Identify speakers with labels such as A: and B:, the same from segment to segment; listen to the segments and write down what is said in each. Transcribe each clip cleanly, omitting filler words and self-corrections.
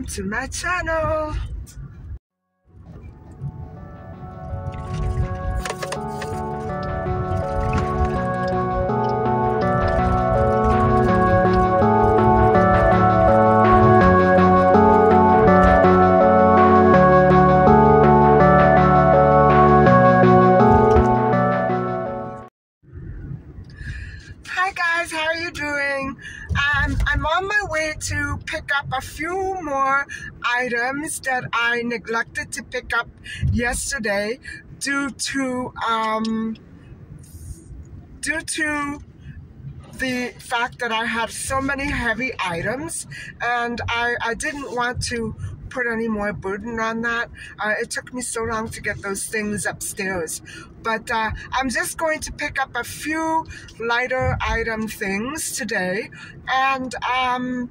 A: welcome to my channel. Hi guys, how are you doing? I'm on my way to pick up a few more items that I neglected to pick up yesterday due to the fact that I had so many heavy items, and I didn't want to put any more burden on that. It took me so long to get those things upstairs, but I'm just going to pick up a few lighter item things today, and I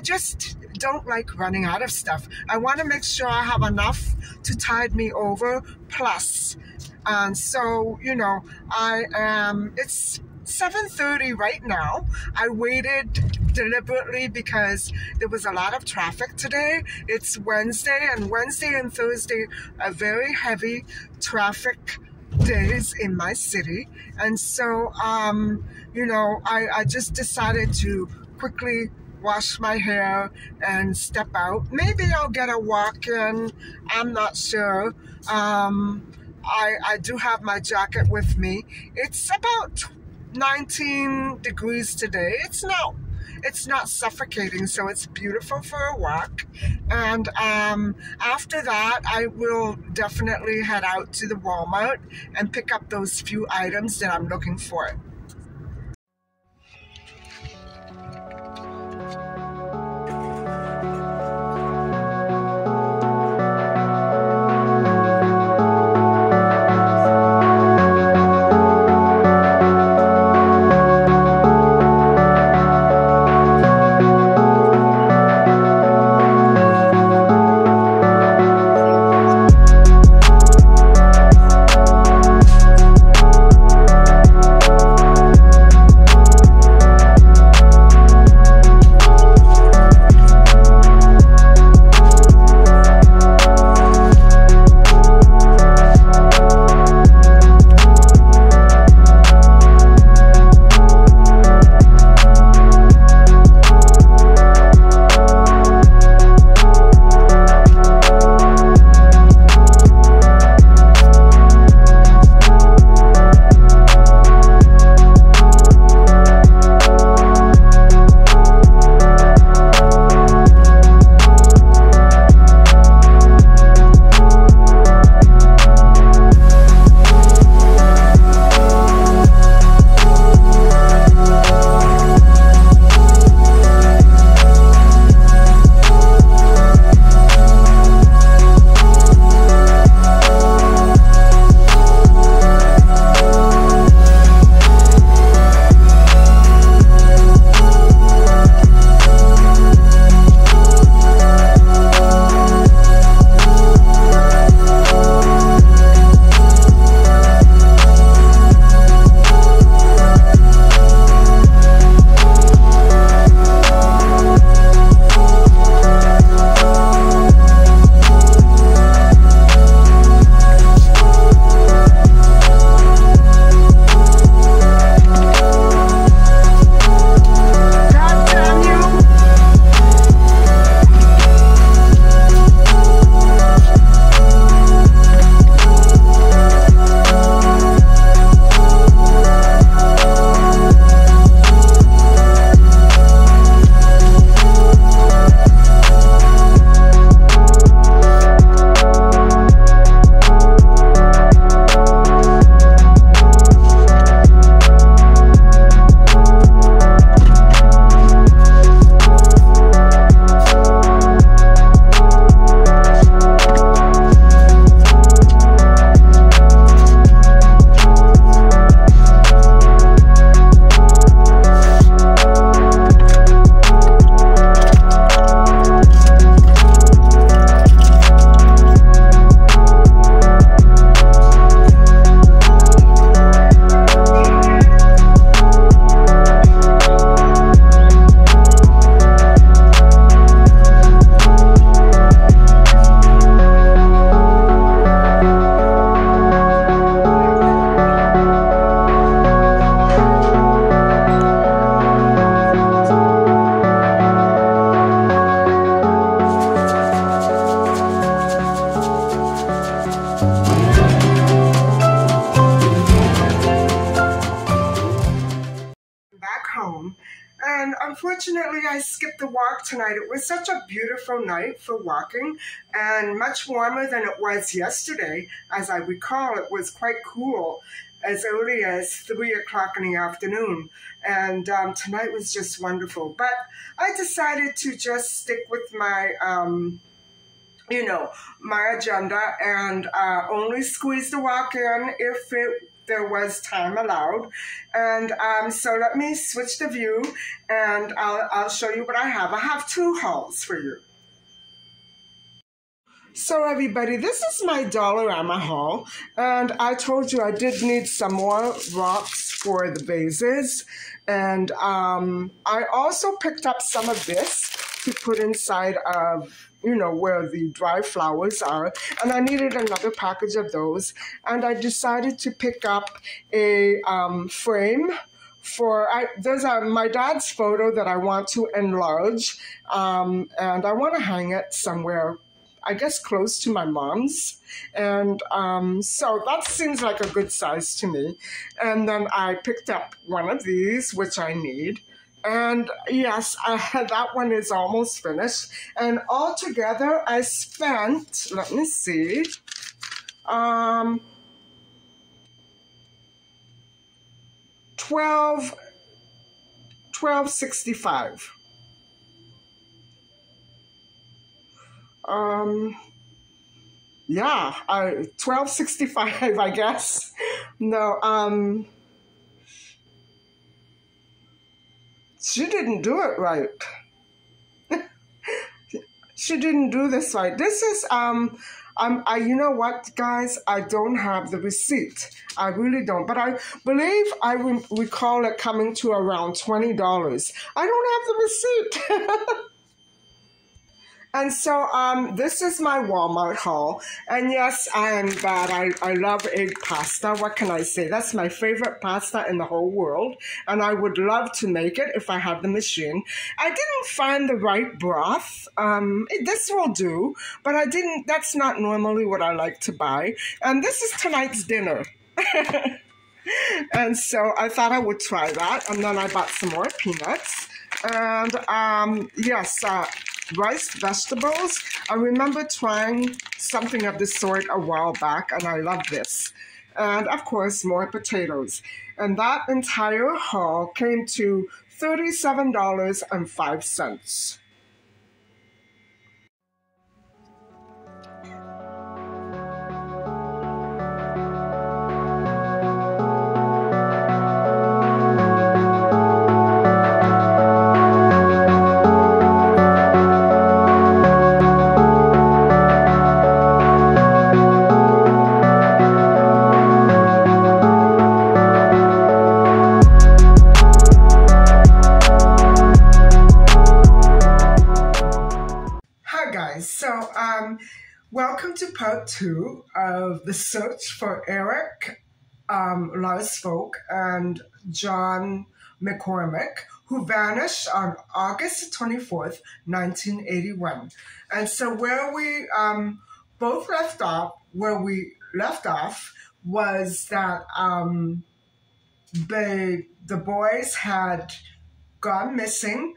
A: just don't like running out of stuff. I want to make sure I have enough to tide me over, plus, and so it's 7:30 right now. I waited deliberately because there was a lot of traffic today. It's Wednesday, and Wednesday and Thursday are very heavy traffic days in my city. And so, I just decided to quickly wash my hair and step out. Maybe I'll get a walk in. I'm not sure. I do have my jacket with me. It's about 19 degrees today. It's not suffocating, so it's beautiful for a walk. And after that, I will definitely head out to the Walmart and pick up those few items that I'm looking for. back home. And unfortunately, I skipped the walk tonight. It was such a beautiful night for walking and much warmer than it was yesterday. As I recall, it was quite cool as early as 3 o'clock in the afternoon. And tonight was just wonderful. But I decided to just stick with my my agenda and only squeeze the walk in if there was time allowed. And so let me switch the view and I'll show you what I have. I have 2 hauls for you. So everybody, this is my Dollarama haul, and I told you I did need some more rocks for the vases, and I also picked up some of this to put inside of where the dry flowers are, and I needed another package of those, and I decided to pick up a frame for, there's my dad's photo that I want to enlarge, and I want to hang it somewhere, I guess close to my mom's, and so that seems like a good size to me. And then I picked up one of these, which I need. And yes, that one is almost finished. And altogether, I spent, let me see, $12.65. Yeah, $12.65, I guess. No, she didn't do it right. She didn't do this right. This is, you know what, guys? I don't have the receipt. I really don't. But I believe I recall it coming to around $20. I don't have the receipt. And so this is my Walmart haul. And yes, I am bad. I love egg pasta. What can I say? That's my favorite pasta in the whole world. And I would love to make it if I had the machine. I didn't find the right broth. This will do, but that's not normally what I like to buy. And this is tonight's dinner. And so I thought I would try that. And then I bought some more peanuts. And yes, rice vegetables. I remember trying something of this sort a while back, and I love this. And of course, more potatoes. And that entire haul came to $37.05. Welcome to part 2 of the search for Eric Lars Folk and John McCormick, who vanished on August 24th, 1981. And so where we both left off was that the boys had gone missing.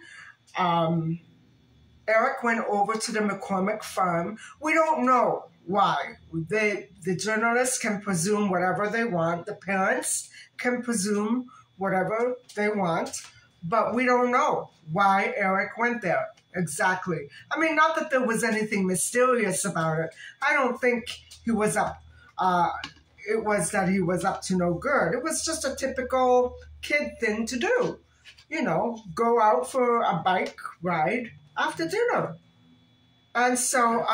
A: Eric went over to the McCormick farm. We don't know why. The journalists can presume whatever they want. The parents can presume whatever they want. But we don't know why Eric went there exactly. I mean, not that there was anything mysterious about it. I don't think he was up. It was that he was up to no good. It was just a typical kid thing to do. Go out for a bike ride after dinner. And so,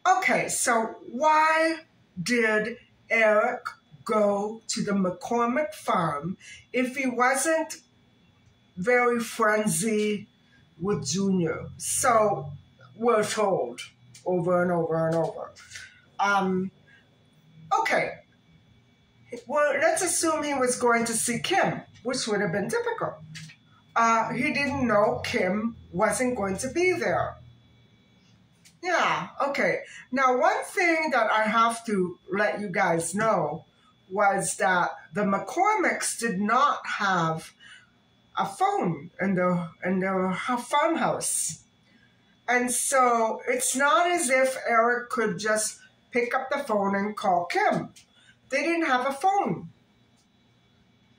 A: okay, so why did Eric go to the McCormick farm if he wasn't very friendly with Junior? So we're told over and over and over. Okay, well, let's assume he was going to see Kim, which would have been typical. He didn't know Kim wasn't going to be there. Yeah, okay. Now, one thing that I have to let you guys know was that the McCormicks did not have a phone in their farmhouse. And so it's not as if Eric could just pick up the phone and call Kim. They didn't have a phone.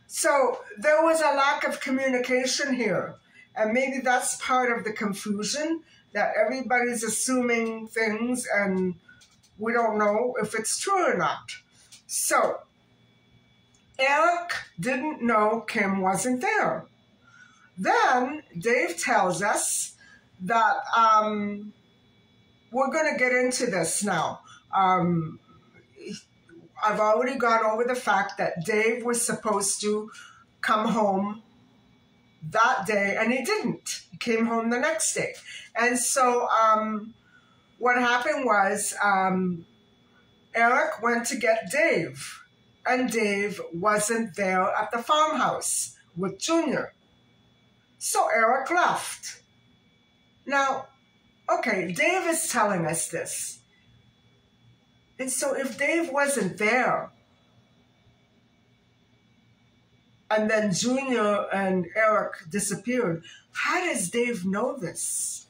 A: So there was a lack of communication here. And maybe that's part of the confusion, that everybody's assuming things and we don't know if it's true or not. So Eric didn't know Kim wasn't there. Then Dave tells us that we're going to get into this now. I've already gone over the fact that Dave was supposed to come home that day, and he didn't. He came home the next day. And so what happened was Eric went to get Dave, and Dave wasn't there at the farmhouse with Junior. So Eric left. Now, okay, Dave is telling us this. And so if Dave wasn't there, and then Junior and Eric disappeared, how does Dave know this?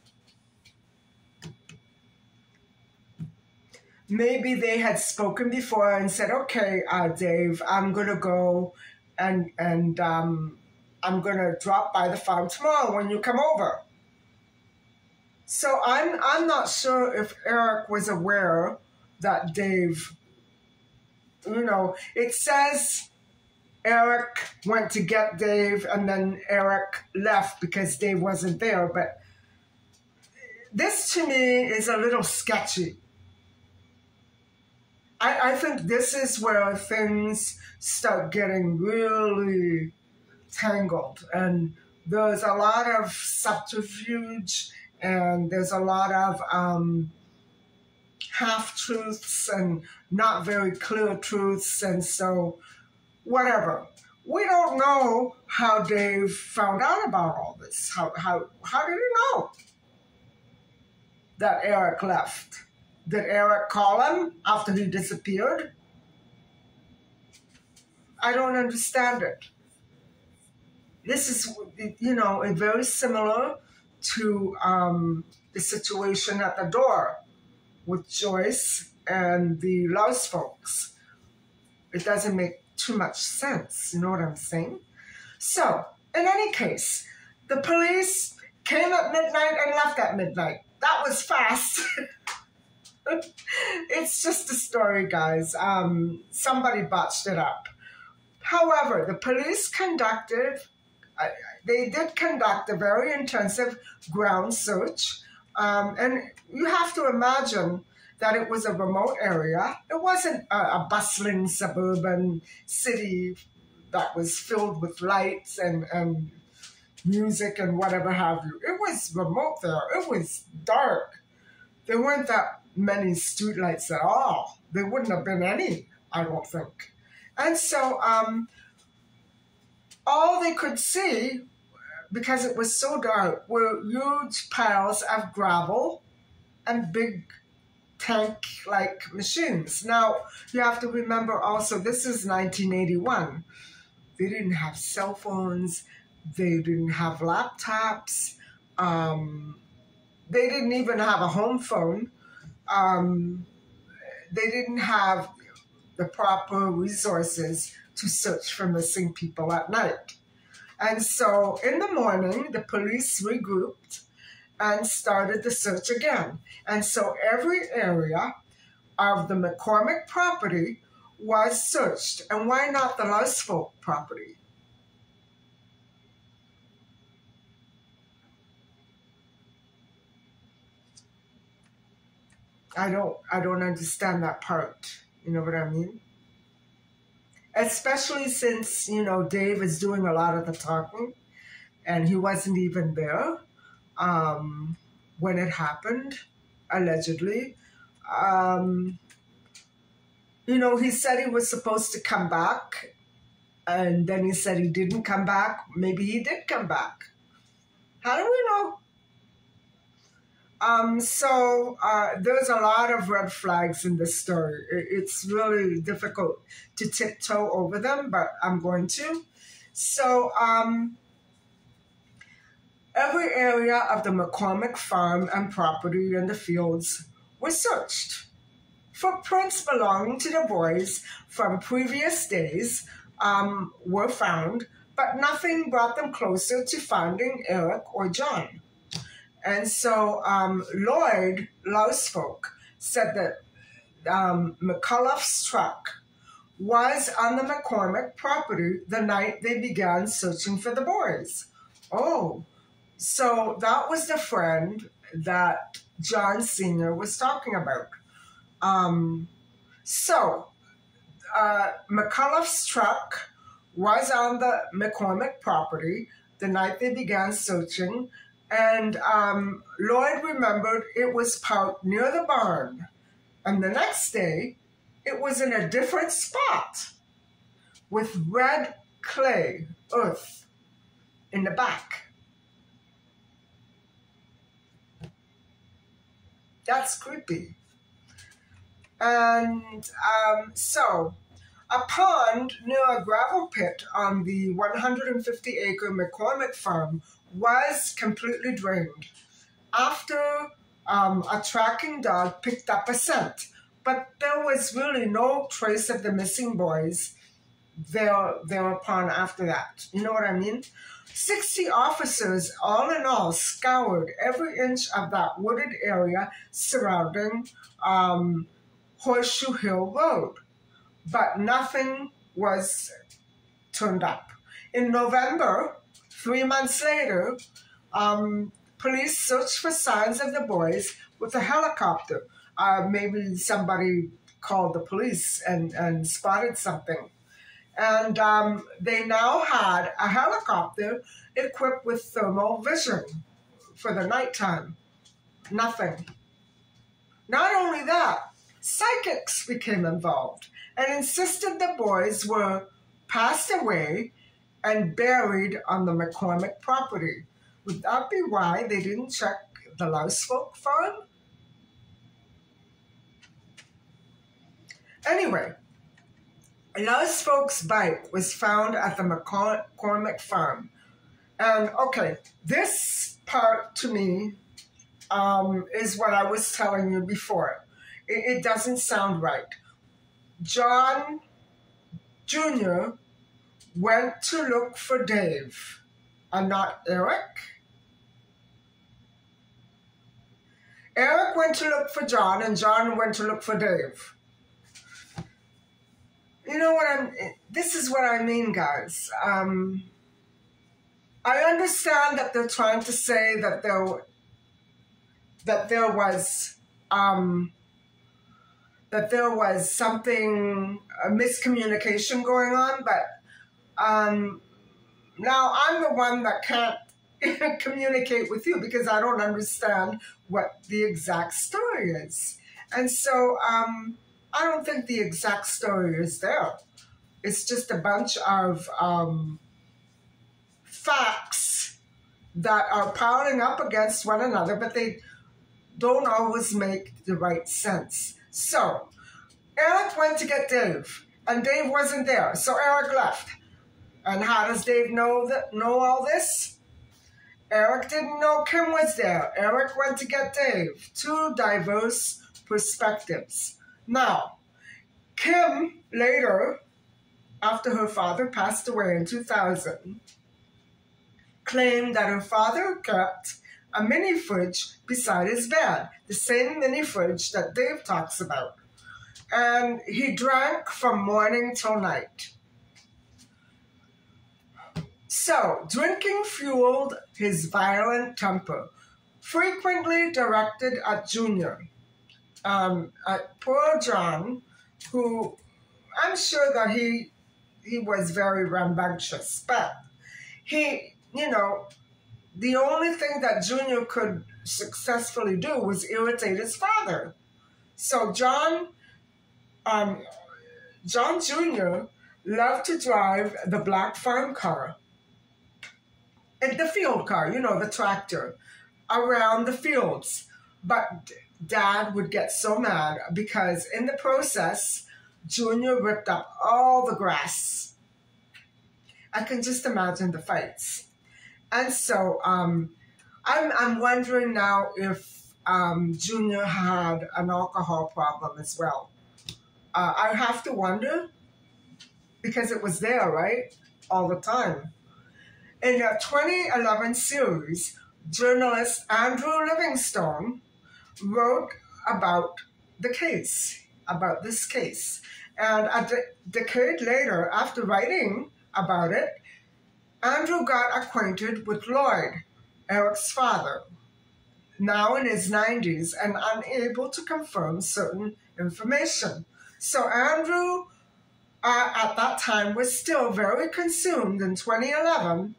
A: Maybe they had spoken before and said, okay, Dave, I'm going to go and I'm going to drop by the farm tomorrow when you come over. So I'm not sure if Eric was aware that Dave, it says Eric went to get Dave and then Eric left because Dave wasn't there. But this to me is a little sketchy. I think this is where things start getting really tangled. And there's a lot of subterfuge and there's a lot of half-truths and not very clear truths. And so, whatever. We don't know how Dave found out about all this. How did he know that Eric left? Did Eric call him after he disappeared? I don't understand it. This is, very similar to the situation at the door with Joyce and the Louse folks. It doesn't make too much sense, you know what I'm saying? So, in any case, the police came at midnight and left at midnight. That was fast. It's just a story, guys. Somebody botched it up. However, the police did conduct a very intensive ground search. And you have to imagine that it was a remote area. It wasn't a bustling suburban city that was filled with lights and music and whatever have you. It was remote there. It was dark. There weren't that many streetlights at all. There wouldn't have been any, I don't think. And so all they could see, because it was so dark, were huge piles of gravel and big tank-like machines. Now, you have to remember also, this is 1981. They didn't have cell phones. They didn't have laptops. They didn't even have a home phone. They didn't have the proper resources to search for missing people at night. And so in the morning, the police regrouped and started the search again. And so every area of the McCormick property was searched. And why not the Lousfolk property? I don't understand that part. You know what I mean? Especially since, Dave is doing a lot of the talking and he wasn't even there when it happened, allegedly. He said he was supposed to come back and then he said he didn't come back. Maybe he did come back. How do we know? There's a lot of red flags in this story. It's really difficult to tiptoe over them, but I'm going to. So, every area of the McCormick farm and property in the fields was searched. Footprints belonging to the boys from previous days were found, but nothing brought them closer to finding Eric or John. And so Lloyd Lousefolk said that McCullough's truck was on the McCormick property the night they began searching for the boys. Oh, so that was the friend that John Sr. was talking about. McCullough's truck was on the McCormick property the night they began searching, and Lloyd remembered it was parked near the barn. And the next day, it was in a different spot with red clay, earth, in the back. That's creepy. And a pond near a gravel pit on the 150-acre McCormick farm was completely drained after a tracking dog picked up a scent. But there was really no trace of the missing boys thereupon after that. You know what I mean? 60 officers, all in all, scoured every inch of that wooded area surrounding Horseshoe Hill Road, but nothing was turned up. In November, 3 months later, police searched for signs of the boys with a helicopter. Maybe somebody called the police and spotted something. And they now had a helicopter equipped with thermal vision for the nighttime. Nothing. Not only that, psychics became involved and insisted the boys were passed away and buried on the McCormick property. Would that be why they didn't check the Lousefolk farm? Anyway, Lousefolk's bike was found at the McCormick farm. And okay, this part to me is what I was telling you before. It doesn't sound right. John Jr. went to look for Dave and not Eric. Eric went to look for John and John went to look for Dave. You know what this is what I mean, guys. I understand that they're trying to say that there was something, a miscommunication going on, but now I'm the one that can't communicate with you because I don't understand what the exact story is. And so I don't think the exact story is there. It's just a bunch of facts that are piling up against one another, but they don't always make the right sense. So, Eric went to get Dave, and Dave wasn't there, so Eric left. And how does Dave know all this? Eric didn't know Kim was there. Eric went to get Dave. Two diverse perspectives. Now, Kim later, after her father passed away in 2000, claimed that her father kept a mini fridge beside his bed, the same mini fridge that Dave talks about. And he drank from morning till night. So, drinking fueled his violent temper, frequently directed at Junior, at poor John, who I'm sure that he was very rambunctious, but he, the only thing that Junior could successfully do was irritate his father. So John Jr. loved to drive the black farm car, and the field car, the tractor, around the fields. But Dad would get so mad because in the process, Junior ripped up all the grass. I can just imagine the fights. And so I'm wondering now if Junior had an alcohol problem as well. I have to wonder because it was there, right? All the time. In a 2011 series, journalist Andrew Livingstone wrote about this case. And a decade later, after writing about it, Andrew got acquainted with Lloyd, Eric's father, now in his 90s and unable to confirm certain information. So Andrew, at that time, was still very consumed in 2011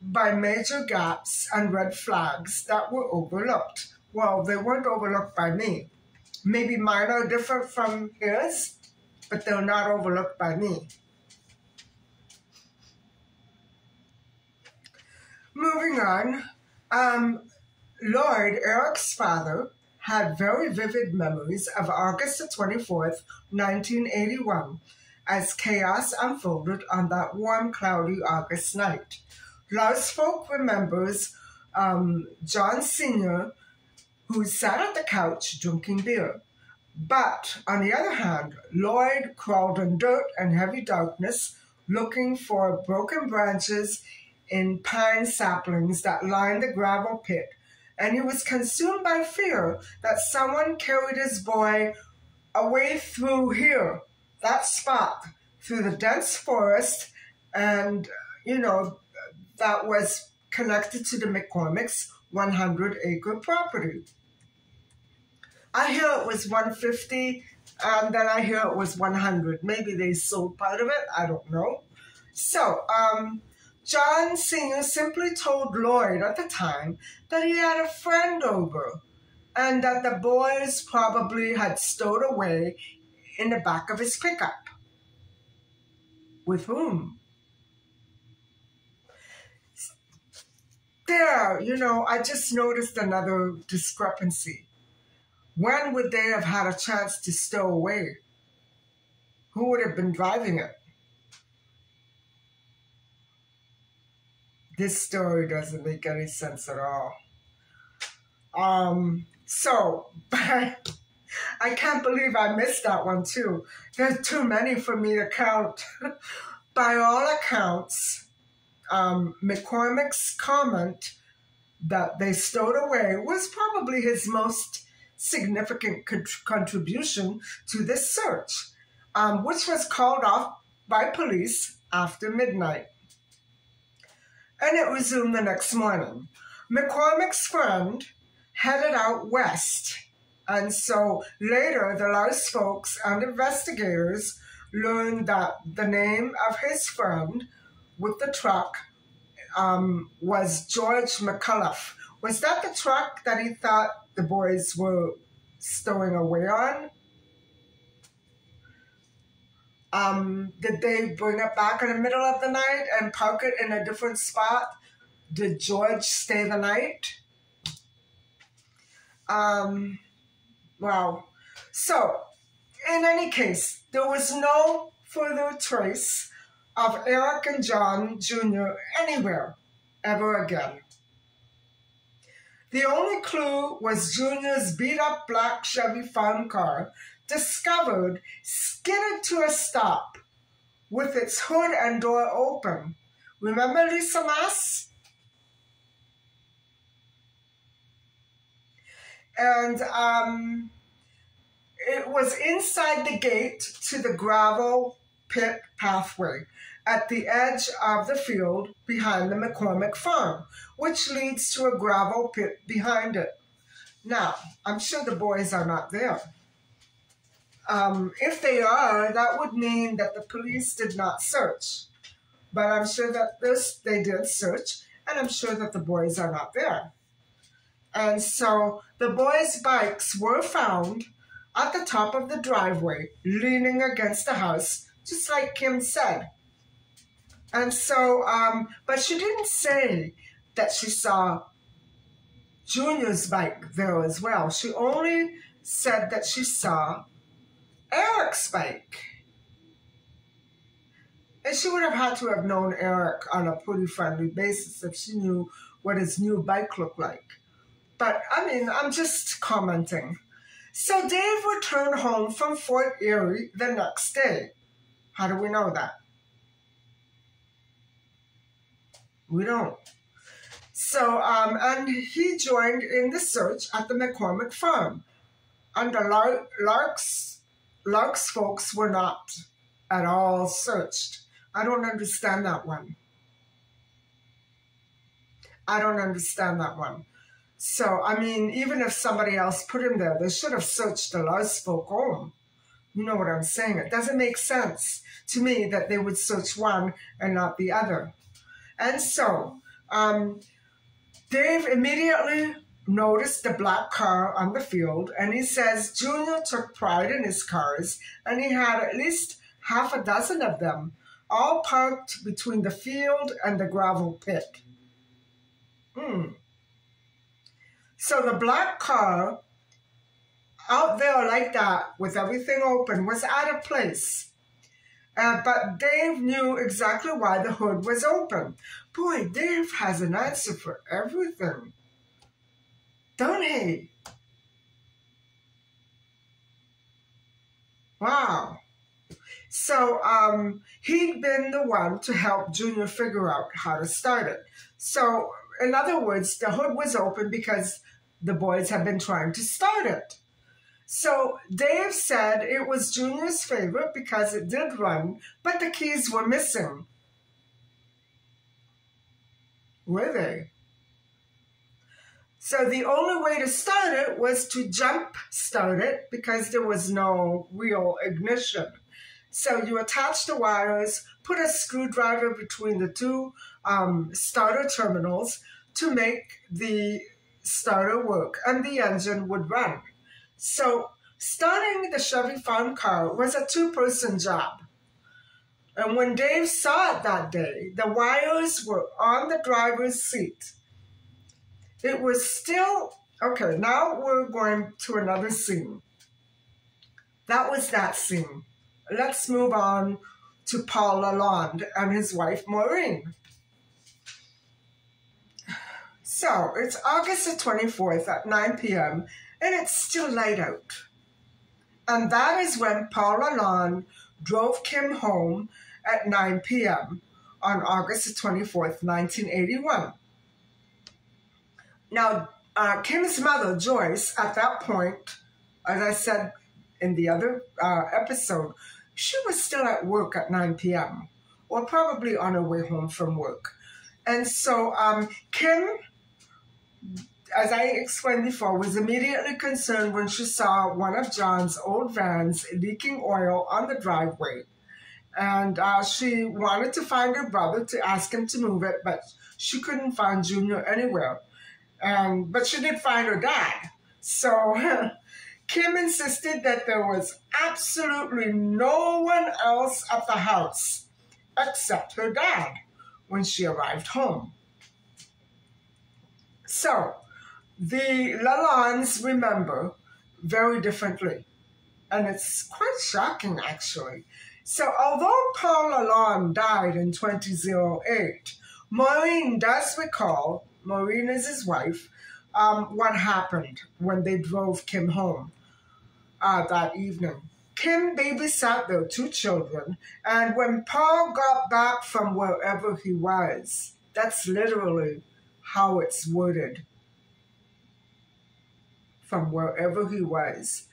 A: by major gaps and red flags that were overlooked. Well, they weren't overlooked by me. Maybe mine are different from his, but they're not overlooked by me. Moving on, Lloyd, Eric's father, had very vivid memories of August the 24th, 1981, as chaos unfolded on that warm, cloudy August night. Lausfolk remembers John Sr., who sat at the couch drinking beer. But, on the other hand, Lloyd crawled in dirt and heavy darkness, looking for broken branches in pine saplings that lined the gravel pit, and he was consumed by fear that someone carried his boy away through here, that spot, through the dense forest, and, that was connected to the McCormick's 100-acre property. I hear it was 150, and then I hear it was 100. Maybe they sold part of it. I don't know. So, John Sr. simply told Lloyd at the time that he had a friend over and that the boys probably had stowed away in the back of his pickup. With whom? There, I just noticed another discrepancy. When would they have had a chance to stow away? Who would have been driving it? This story doesn't make any sense at all. I can't believe I missed that one too. There's too many for me to count. By all accounts, McCormick's comment that they stowed away was probably his most significant contribution to this search, which was called off by police after midnight. And it resumed the next morning. McCormick's friend headed out west, and so later the Lausfolks and investigators learned that the name of his friend with the truck was George McCullough. Was that the truck that he thought the boys were stowing away on? Did they bring it back in the middle of the night and park it in a different spot? Did George stay the night? Wow. So, in any case, there was no further trace of Eric and John Jr. anywhere ever again. The only clue was Junior's beat-up black Chevy farm car, discovered skidded to a stop with its hood and door open. Remember Lisa Mass? And it was inside the gate to the gravel pit pathway at the edge of the field behind the McCormick farm, which leads to a gravel pit behind it. Now, I'm sure the boys are not there. If they are, that would mean that the police did not search. But I'm sure that they did search, and I'm sure that the boys are not there. And so the boys' bikes were found at the top of the driveway, leaning against the house, just like Kim said. And so, but she didn't say that she saw Junior's bike there as well. She only said that she saw Eric's bike. And she would have had to have known Eric on a pretty friendly basis if she knew what his new bike looked like. But, I mean, I'm just commenting. So Dave returned home from Fort Erie the next day. How do we know that? We don't. So, and he joined in the search at the McCormick farm. And the Lark's folks were not at all searched. I don't understand that one. I don't understand that one. So, I mean, even if somebody else put him there, they should have searched the Lark's folk home. You know what I'm saying? It doesn't make sense to me that they would search one and not the other. And so, Dave immediately noticed the black car on the field, and he says Junior took pride in his cars, and he had at least half a dozen of them, all parked between the field and the gravel pit. So the black car out there like that, with everything open, was out of place. But Dave knew exactly why the hood was open. Boy, Dave has an answer for everything. Don't he? Wow. So he'd been the one to help Junior figure out how to start it. So in other words, the hood was open because the boys had been trying to start it. So Dave said it was Junior's favorite because it did run, but the keys were missing. Were they? So the only way to start it was to jump start it because there was no real ignition. So you attach the wires, put a screwdriver between the two starter terminals to make the starter work, and the engine would run. So starting the Chevy farm car was a two-person job. And when Dave saw it that day, the wires were on the driver's seat. It was still, okay, now we're going to another scene. That was that scene. Let's move on to Paul Lalonde and his wife, Maureen. So it's August the 24th at 9 p.m., and it's still light out. And that is when Paul Lalonde drove Kim home at 9 p.m. on August the 24th, 1981. Now, Kim's mother, Joyce, at that point, as I said in the other episode, she was still at work at 9 p.m. or probably on her way home from work. And so Kim, as I explained before, was immediately concerned when she saw one of John's old vans leaking oil on the driveway. And she wanted to find her brother to ask him to move it, but she couldn't find Junior anywhere. But she did find her dad. So Kim insisted that there was absolutely no one else at the house except her dad when she arrived home. So the Lalondes remember very differently. And it's quite shocking, actually. So although Paul Lalonde died in 2008, Maureen does recall, Maureen is his wife, what happened when they drove Kim home that evening. Kim babysat their two children, and when Paul got back from wherever he was, that's literally how it's worded, from wherever he was,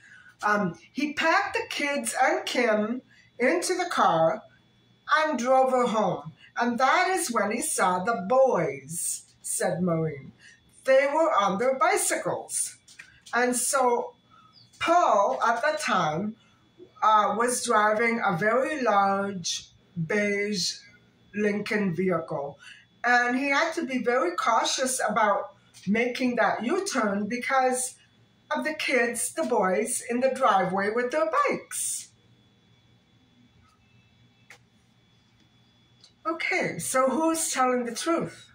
A: he packed the kids and Kim into the car and drove her home. And that is when he saw the boys, said Maureen. They were on their bicycles. And so Paul, at the time, was driving a very large beige Lincoln vehicle. And he had to be very cautious about making that U-turn because of the kids, the boys, in the driveway with their bikes. Okay, so who's telling the truth?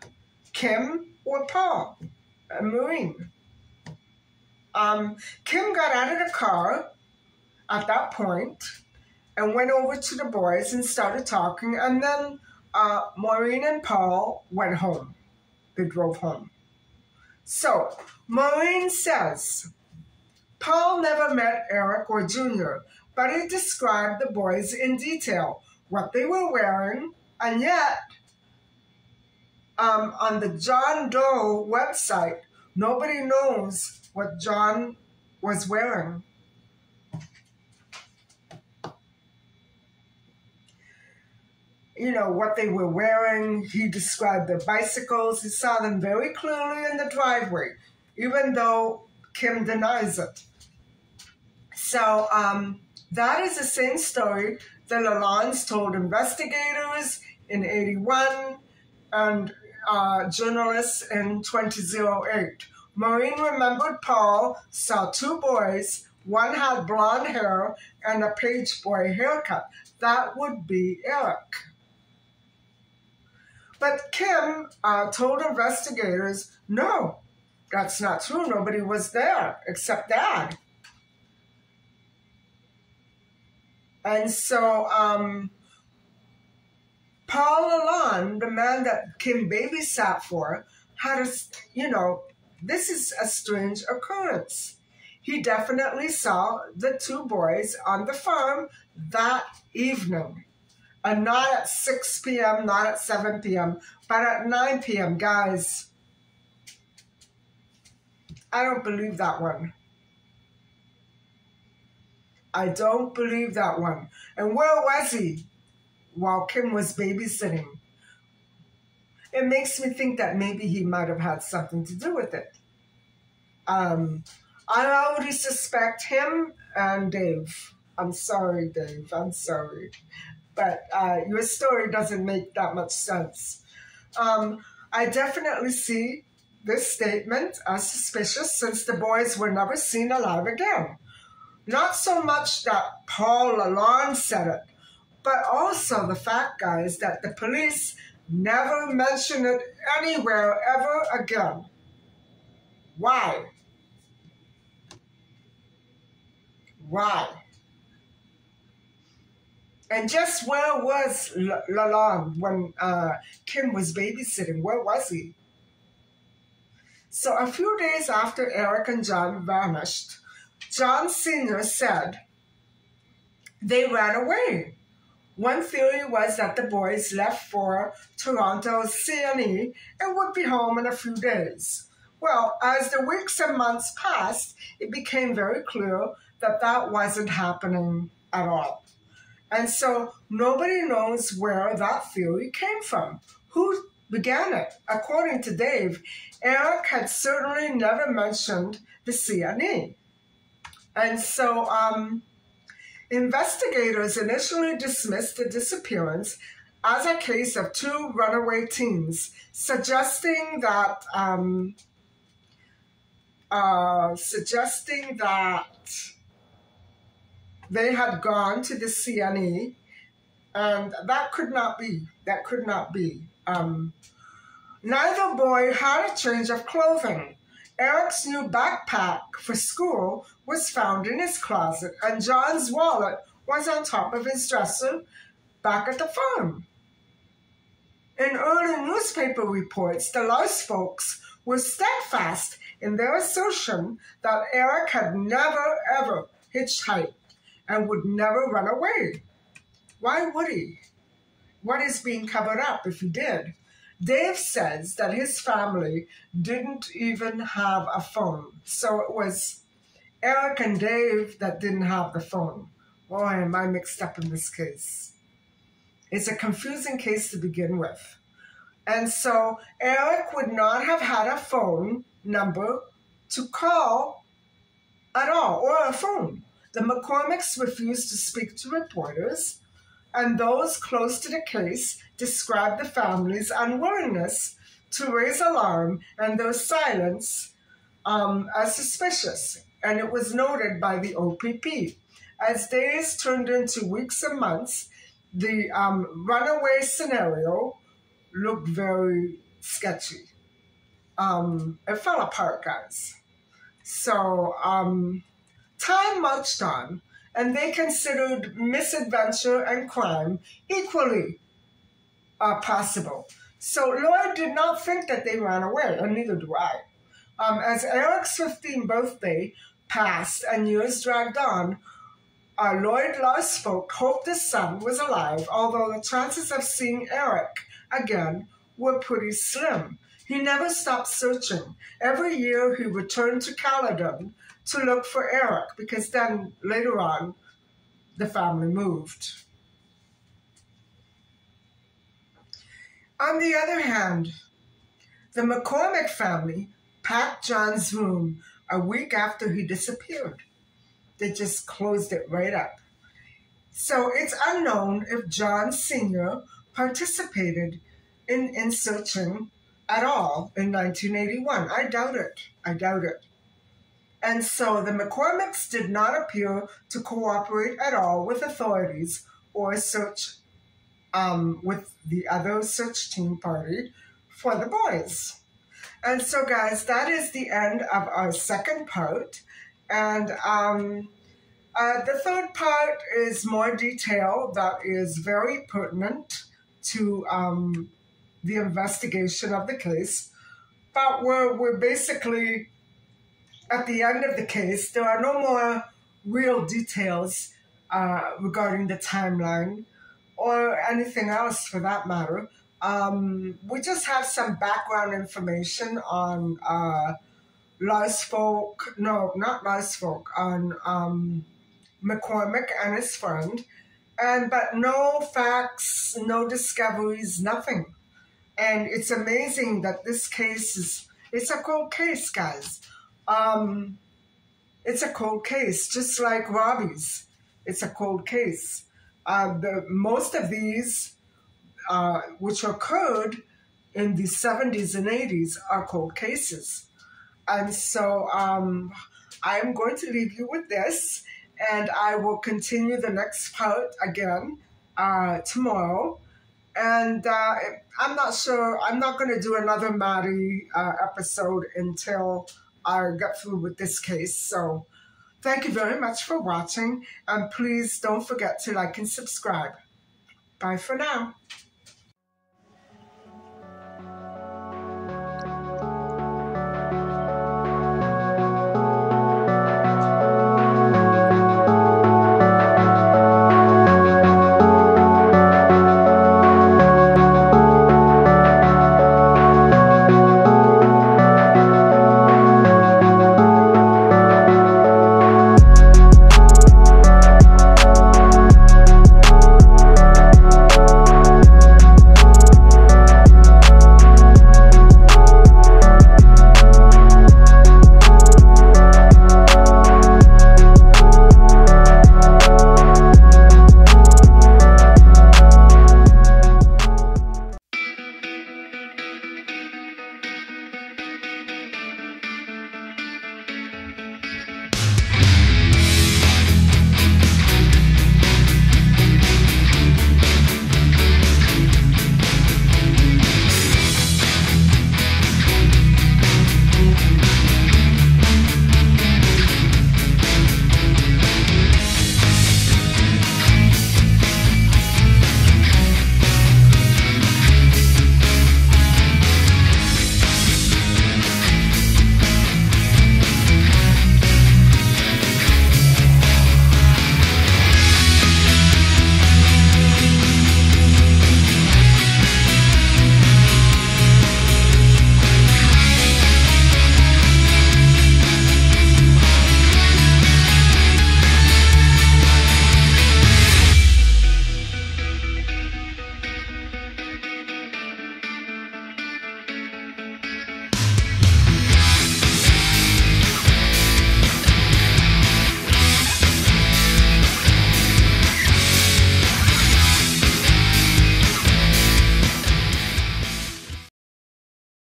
A: Kim or Paul? Marine. Kim got out of the car at that point and went over to the boys and started talking, and then Maureen and Paul went home. They drove home. So, Maureen says, Paul never met Eric or Junior, but he described the boys in detail, what they were wearing, and yet, on the John Doe website, nobody knows what John was wearing. You know, what they were wearing. He described their bicycles. He saw them very clearly in the driveway, even though Kim denies it. So that is the same story that Lalonde told investigators in '81 and journalists in 2008. Maureen remembered Paul saw two boys. One had blonde hair and a page boy haircut. That would be Eric. But Kim told investigators, no, that's not true. Nobody was there except Dad. And so Paul Lalonde, the man that Kim babysat for, had this is a strange occurrence. He definitely saw the two boys on the farm that evening. And not at 6 p.m., not at 7 p.m., but at 9 p.m., guys. I don't believe that one. I don't believe that one. And where was he while Kim was babysitting? It makes me think that maybe he might have had something to do with it. I already suspect him and Dave. I'm sorry, Dave. I'm sorry. But your story doesn't make that much sense. I definitely see this statement as suspicious since the boys were never seen alive again. Not so much that Paul Lalonde said it, but also the fact, guys, that the police never mentioned it anywhere ever again. Why? Why? And just where was Lalonde when Kim was babysitting? Where was he? So a few days after Eric and John vanished, John Sr. said they ran away. One theory was that the boys left for Toronto's CNE and would be home in a few days. Well, as the weeks and months passed, it became very clear that that wasn't happening at all. And so nobody knows where that theory came from. Who began it? According to Dave, Eric had certainly never mentioned the CNE. And so investigators initially dismissed the disappearance as a case of two runaway teens, suggesting that they had gone to the CNE, and that could not be. That could not be. Neither boy had a change of clothing. Eric's new backpack for school was found in his closet, and John's wallet was on top of his dresser back at the farm. In early newspaper reports, the Louse folks were steadfast in their assertion that Eric had never, ever hitchhiked and would never run away. Why would he? What is being covered up if he did? Dave says that his family didn't even have a phone. So it was Eric and Dave that didn't have the phone. Boy, am I mixed up in this case. It's a confusing case to begin with. And so Eric would not have had a phone number to call at all, or a phone. The McCormicks refused to speak to reporters, and those close to the case described the family's unwillingness to raise alarm and their silence as suspicious. And it was noted by the OPP. As days turned into weeks and months, the runaway scenario looked very sketchy. it fell apart, guys. So time marched on, and they considered misadventure and crime equally possible. So Lloyd did not think that they ran away, and neither do I. As Eric's 15th birthday passed and years dragged on, Lloyd Larsfolk hoped his son was alive, although the chances of seeing Eric again were pretty slim. He never stopped searching. Every year he returned to Caledon to look for Eric, because then later on the family moved. On the other hand, the McCormick family packed John's room a week after he disappeared. They just closed it right up. So it's unknown if John Sr. participated in searching at all in 1981. I doubt it. I doubt it. And so the McCormicks did not appear to cooperate at all with authorities or search with the other search team party for the boys. And so, guys, that is the end of our second part. And the third part is more detail that is very pertinent to the investigation of the case. But we're basically at the end of the case. There are no more real details regarding the timeline or anything else for that matter. We just have some background information on Larsfolk, no, not Larsfolk, on McCormick and his friend, but no facts, no discoveries, nothing. And it's amazing that this case it's a cold case, guys. It's a cold case, just like Robbie's. It's a cold case. Most of these, which occurred in the 70s and 80s, are cold cases. And so I'm going to leave you with this, and I will continue the next part again tomorrow. And I'm not sure, I'm not going to do another Maddie episode until I get through with this case. So thank you very much for watching, and please don't forget to like and subscribe. Bye for now.